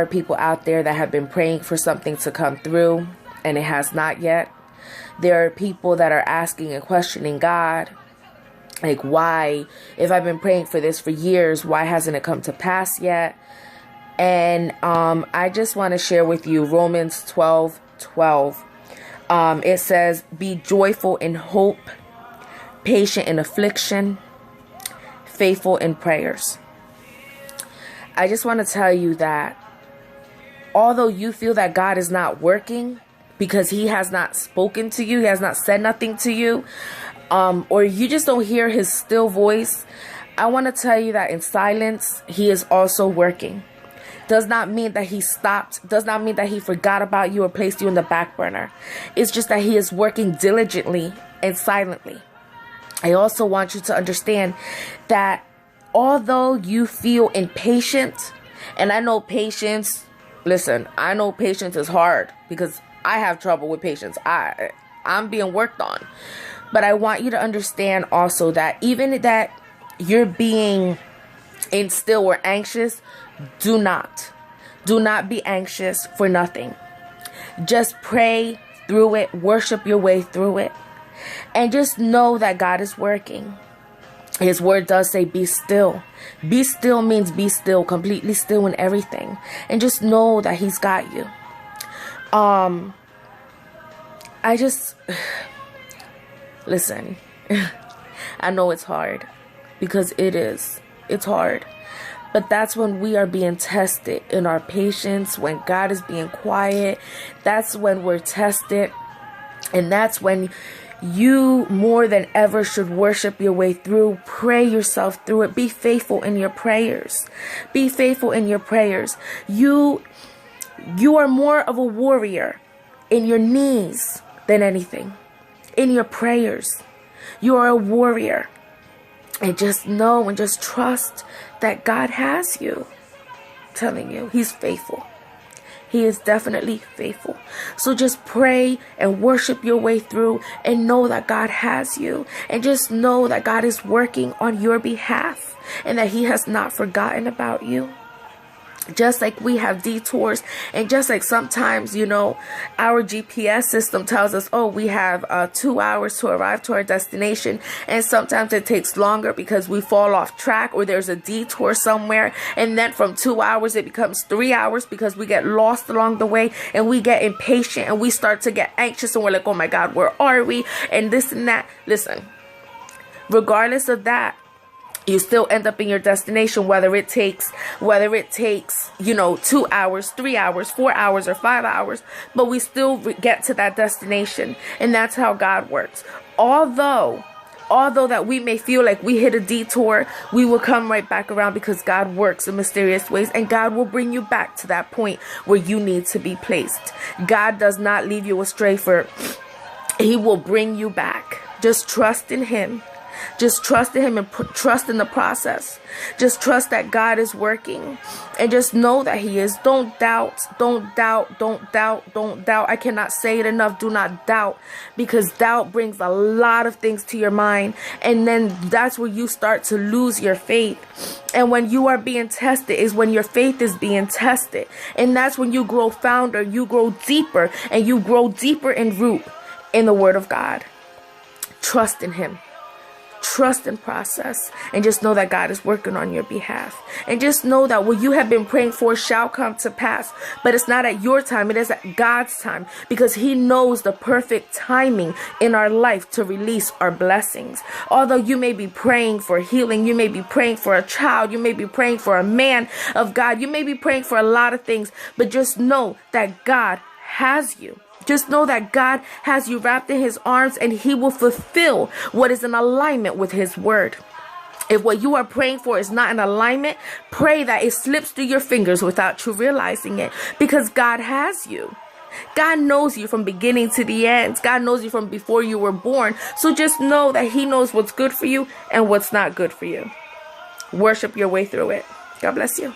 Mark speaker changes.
Speaker 1: There are people out there that have been praying for something to come through and it has not yet. There are people that are asking and questioning God, like, why, if I've been praying for this for years, why hasn't it come to pass yet? And I just want to share with you Romans 12:12. It says, be joyful in hope, patient in affliction, faithful in prayers. I just want to tell you that although you feel that God is not working because he has not spoken to you, he has not said nothing to you, or you just don't hear his still voice, I want to tell you that in silence, he is also working. Does not mean that he stopped, does not mean that he forgot about you or placed you in the back burner. It's just that he is working diligently and silently. I also want you to understand that although you feel impatient, and I know patience, listen, I know patience is hard because I have trouble with patience. I'm being worked on. But I want you to understand also that even that you're being still or anxious, do not be anxious for nothing. Just pray through it, worship your way through it, and just know that God is working. His word does say be still. Be still means be still, completely still in everything, and just know that he's got you. I just listen. I know it's hard because it's hard. But that's when we are being tested in our patience, when God is being quiet. That's when we're tested. And that's when you more than ever should worship your way through. Pray yourself through it. Be faithful in your prayers. Be faithful in your prayers. You are more of a warrior in your knees than anything. In your prayers, you are a warrior. And just know and just trust that God has you. I'm telling you, he's faithful. He is definitely faithful. So just pray and worship your way through and know that God has you. And just know that God is working on your behalf and that he has not forgotten about you. Just like we have detours, and just like sometimes, our GPS system tells us, oh, we have 2 hours to arrive to our destination. And sometimes it takes longer because we fall off track or there's a detour somewhere. And then from 2 hours, it becomes 3 hours because we get lost along the way and we get impatient and we start to get anxious and we're like, oh my God, where are we? And this and that. Listen, regardless of that, you still end up in your destination, whether it takes 2 hours, 3 hours, 4 hours, or 5 hours, but we still get to that destination. And that's how God works. Although that we may feel like we hit a detour, we will come right back around because God works in mysterious ways, and God will bring you back to that point where you need to be placed. God does not leave you astray, he will bring you back. Just trust in him. Just trust in him and trust in the process. Just trust that God is working and just know that he is. Don't doubt. I cannot say it enough. Do not doubt, because doubt brings a lot of things to your mind. And then that's where you start to lose your faith. And when you are being tested is when your faith is being tested. And that's when you grow founder, you grow deeper, and you grow deeper in root in the word of God. Trust in him. Trust and process, and just know that God is working on your behalf. And just know that what you have been praying for shall come to pass. But it's not at your time, it is at God's time, because he knows the perfect timing in our life to release our blessings. Although you may be praying for healing, you may be praying for a child, you may be praying for a man of God, you may be praying for a lot of things, but just know that God has you. Just know that God has you wrapped in his arms, and he will fulfill what is in alignment with his word. If what you are praying for is not in alignment, pray that it slips through your fingers without you realizing it, because God has you. God knows you from beginning to the end. God knows you from before you were born. So just know that he knows what's good for you and what's not good for you. Worship your way through it. God bless you.